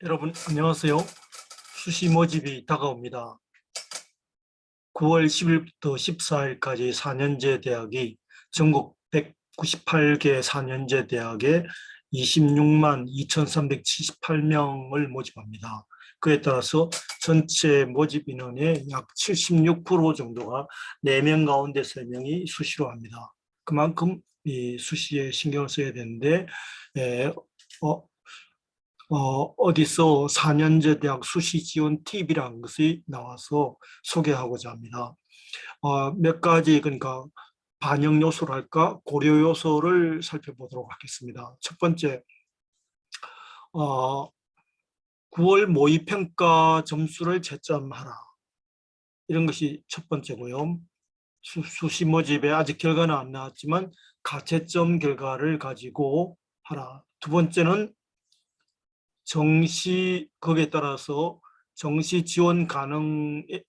여러분 안녕하세요. 수시 모집이 다가옵니다. 9월 10일부터 14일까지 4년제 대학이 전국 198개 4년제 대학에 26만 2,378명을 모집합니다. 그에 따라서 전체 모집 인원의 약 76% 정도가 4명 가운데 3명이 수시로 합니다. 그만큼 이 수시에 신경을 써야 되는데 어, 어디서 4년제 대학 수시 지원 팁이라는 것이 나와서 소개하고자 합니다. 몇 가지 그러니까 반영 요소랄까 고려 요소를 살펴보도록 하겠습니다. 첫 번째, 어, 9월 모의평가 점수를 채점하라. 이런 것이 첫 번째고요. 수시 모집에 아직 결과는 안 나왔지만 가채점 결과를 가지고 하라. 두 번째는 정시 거기에 따라서 정시 지원 가능에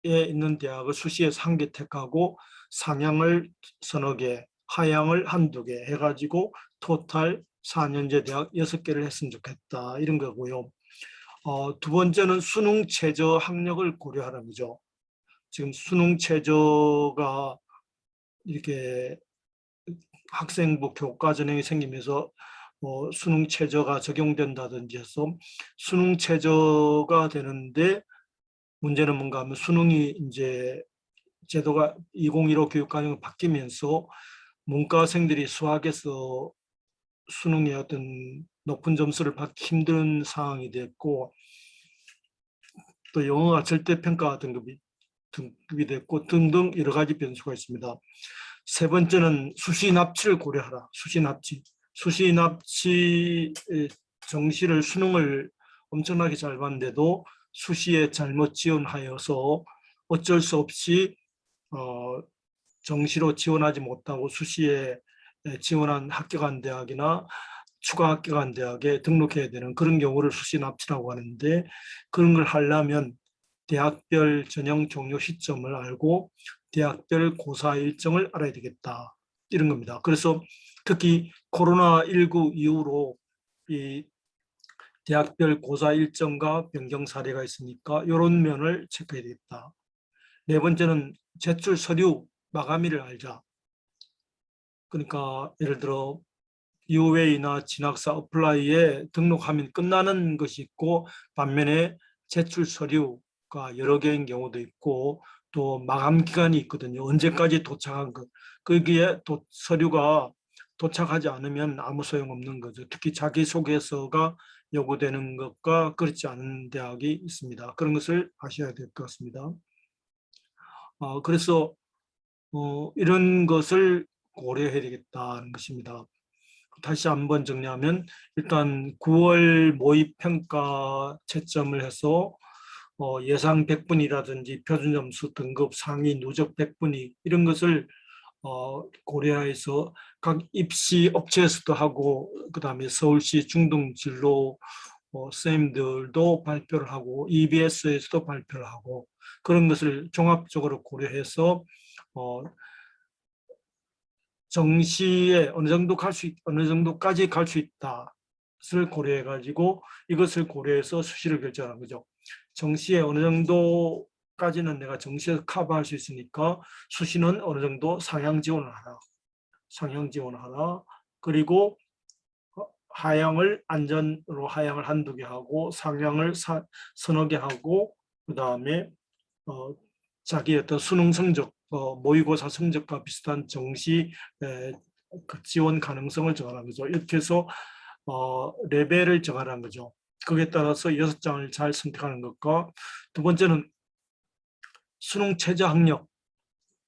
있는 대학을 수시에서 한 개 택하고 상향을 서너 개, 하향을 한두 개 해가지고 토탈 4년제 대학 6개를 했으면 좋겠다 이런 거고요. 두 번째는 수능 최저 학력을 고려하는 거죠. 지금 수능 최저가 이렇게 학생부 교과 전형이 생기면서 수능 최저가 적용된다든지 해서 수능 최저가 되는데 문제는 뭔가 하면 수능이 이제 제도가 2015 교육과정이 바뀌면서 문과생들이 수학에서 수능의 어떤 높은 점수를 받기 힘든 상황이 됐고 또 영어가 절대평가 등급이 됐고 등등 여러 가지 변수가 있습니다. 세 번째는 수시 납치를 고려하라. 수시 납치. 수시 납치 정시를 수능을 엄청나게 잘 봤는데도 수시에 잘못 지원하여서 어쩔 수 없이 정시로 지원하지 못하고 수시에 지원한 합격한 대학이나 추가 합격한 대학에 등록해야 되는 그런 경우를 수시 납치라고 하는데 그런 걸 하려면 대학별 전형 종료 시점을 알고 대학별 고사 일정을 알아야 되겠다 이런 겁니다. 그래서 특히 코로나19 이후로 이 대학별 고사 일정과 변경 사례가 있으니까 이런 면을 체크해야 되겠다. 네 번째는 제출 서류 마감일을 알자. 그러니까 예를 들어 UA나 진학사 어플라이에 등록하면 끝나는 것이 있고 반면에 제출 서류가 여러 개인 경우도 있고 또 마감 기간이 있거든요. 언제까지 도착한 것. 거기에 또 서류가 도착하지 않으면 아무 소용없는 거죠. 특히 자기소개서가 요구되는 것과 그렇지 않은 대학이 있습니다. 그런 것을 아셔야 될 것 같습니다. 그래서 이런 것을 고려해야 되겠다는 것입니다. 다시 한번 정리하면 일단 9월 모의평가 채점을 해서 예상 100분이라든지 표준점수 등급 상위 누적 100분위 이런 것을 고려해서 각 입시 업체에서도 하고 그다음에 서울시 중등진로 선생님들도 발표를 하고 EBS에서도 발표를 하고 그런 것을 종합적으로 고려해서 정시에 어느 정도까지 갈 수 있다를 고려해 가지고 이것을 고려해서 수시를 결정하는 거죠. 정시에 어느 정도까지는 내가 정시에서 커버할 수 있으니까 수시는 어느 정도 상향 지원을 하라. 상향 지원을 하라. 그리고 하향을 안전으로 하향을 한두 개 하고 상향을 서너 개 하고 그다음에 어, 자기 어떤 수능 성적, 모의고사 성적과 비슷한 정시 그 지원 가능성을 정하는 거죠. 이렇게 해서 레벨을 정하는 거죠. 거기에 따라서 6장을 잘 선택하는 것과 두 번째는 수능 최저 학력.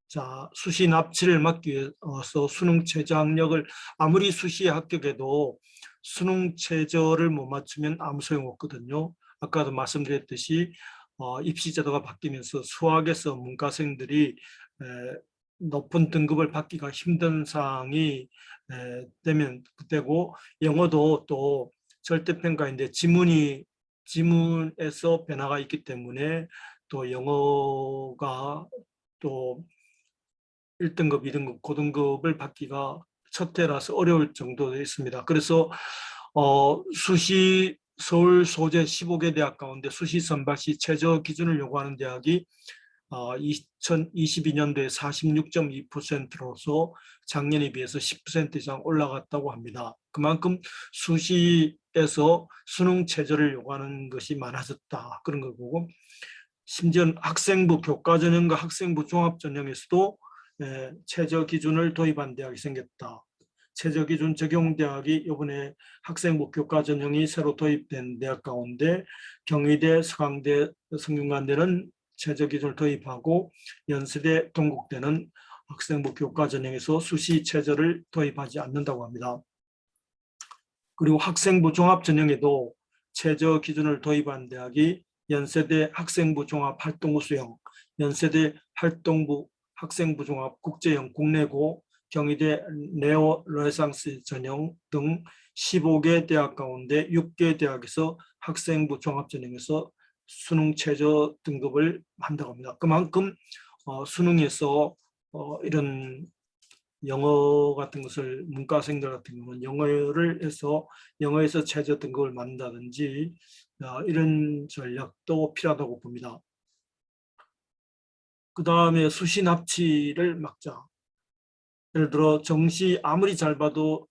자, 수시 납치를 막기 위해서 수능 최저 학력을 아무리 수시에 합격해도 수능 최저를 못 맞추면 아무 소용 없거든요. 아까도 말씀드렸듯이 입시 제도가 바뀌면서 수학에서 문과생들이 높은 등급을 받기가 힘든 상황이 되면 그때고 영어도 또 절대평가인데 지문에서 변화가 있기 때문에 또 영어가 또 1등급, 2등급, 고등급을 받기가 첫 해라서 어려울 정도에 있습니다. 그래서 수시 서울 소재 15개 대학 가운데 수시 선발 시 최저 기준을 요구하는 대학이 2022년도에 46.2%로서 작년에 비해서 10% 이상 올라갔다고 합니다. 그만큼 수시에서 수능 최저를 요구하는 것이 많아졌다, 그런 거고, 심지어 학생부 교과전형과 학생부 종합전형에서도 최저 기준을 도입한 대학이 생겼다. 최저 기준 적용 대학이 이번에 학생부 교과전형이 새로 도입된 대학 가운데 경희대, 서강대, 성균관대는 최저 기준을 도입하고 연세대, 동국대는 학생부 교과전형에서 수시 최저를 도입하지 않는다고 합니다. 그리고 학생부 종합전형에도 최저 기준을 도입한 대학이 연세대 학생부 종합 활동부 수형, 연세대 활동부 학생부 종합 국제형 국내고, 경희대 네오 르네상스 전형 등 15개 대학 가운데 6개 대학에서 학생부 종합전형에서 수능 최저 등급을 한다고 합니다. 그만큼 수능에서 이런 영어 같은 것을, 문과생들 같은 경우는 영어를 해서 영어에서 최저 등급을 만든다든지 이런 전략도 필요하다고 봅니다. 그 다음에 수시 납치를 막자. 예를 들어 정시 아무리 잘 봐도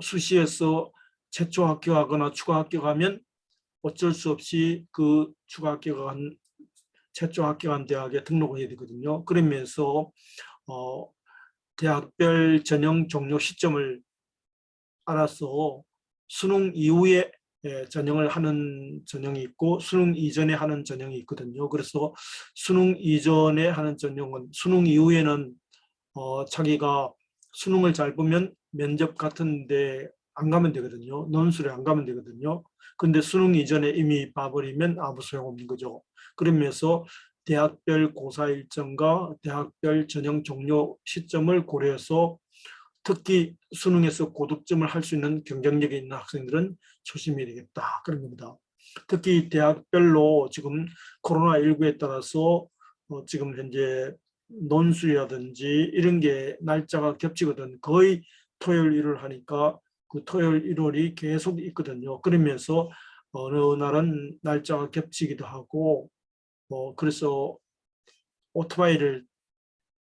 수시에서 최초 합격하거나 추가 합격하면 어쩔 수 없이 그 추가 합격한 최초 합격한 대학에 등록을 해야 되거든요. 그러면서 대학별 전형 종료 시점을 알아서 수능 이후에 전형을 하는 전형이 있고 수능 이전에 하는 전형이 있거든요. 그래서 수능 이전에 하는 전형은 수능 이후에는 자기가 수능을 잘 보면 면접 같은데 안 가면 되거든요. 논술에 안 가면 되거든요. 근데 수능 이전에 이미 봐버리면 아무 소용없는 거죠. 그러면서 대학별 고사 일정과 대학별 전형 종료 시점을 고려해서 특히 수능에서 고득점을 할 수 있는 경쟁력이 있는 학생들은 조심해야 되겠다, 그런 겁니다. 특히 대학별로 지금 코로나19에 따라서 지금 현재 논술이라든지 이런 게 날짜가 겹치거든. 거의 토요일, 일요일 하니까 그 토요일, 일요일이 계속 있거든요. 그러면서 어느 날은 날짜가 겹치기도 하고 그래서 오토바이를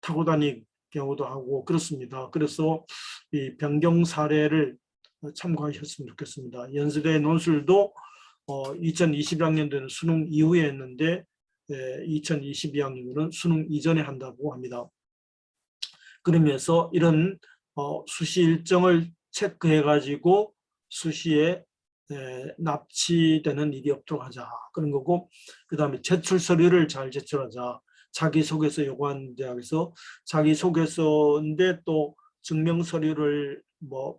타고 다니는 경우도 하고 그렇습니다. 그래서 이 변경 사례를 참고하셨으면 좋겠습니다. 연세대 논술도 2021학년도에는 수능 이후에 했는데 2022학년도는 수능 이전에 한다고 합니다. 그러면서 이런 수시 일정을 체크해 가지고 수시에 납치되는 일이 없도록 하자, 그런 거고, 그 다음에 제출 서류를 잘 제출하자. 자기소개서 요구하는 대학에서 자기소개서인데 또 증명 서류를 뭐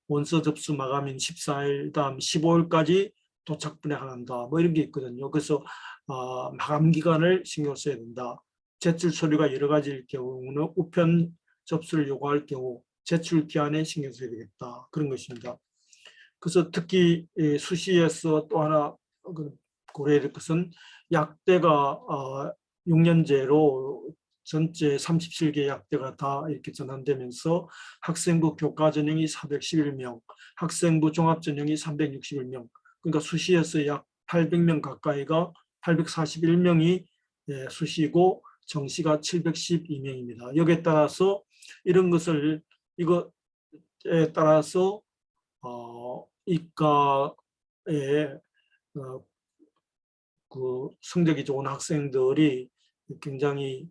원서 접수 마감인 14일 다음 15일까지 도착 분해한다, 뭐 이런 게 있거든요. 그래서 마감 기간을 신경 써야 된다. 제출 서류가 여러 가지일 경우는 우편 접수를 요구할 경우 제출 기한에 신경 써야 되겠다, 그런 것입니다. 그래서 특히 수시에서 또 하나 고려해야 될 것은 약대가 6년제로 전체 37개 약대가 다 이렇게 전환되면서 학생부 교과전형이 411명, 학생부 종합전형이 361명, 그러니까 수시에서 약 800명 가까이가 841명이 수시고 정시가 712명입니다. 여기에 따라서 이런 것을 이거에 따라서 이과에 그 성적이 좋은 학생들이 굉장히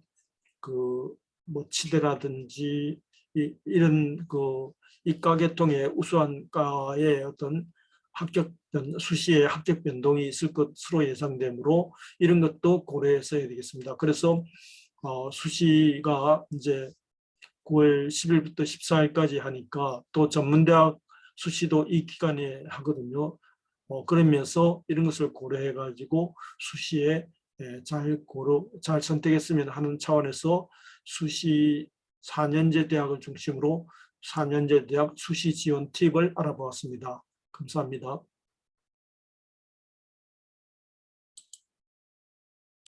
뭐 치대라든지 이런 이과 계통의 우수한 과의 어떤 수시의 합격 변동이 있을 것으로 예상되므로 이런 것도 고려해서 해야 되겠습니다. 그래서 수시가 이제 9월 10일부터 14일까지 하니까 또 전문대학 수시도 이 기간에 하거든요. 그러면서 이런 것을 고려해 가지고 수시에 잘 선택했으면 하는 차원에서 수시 4년제 대학을 중심으로 4년제 대학 수시 지원 팁을 알아보았습니다. 감사합니다.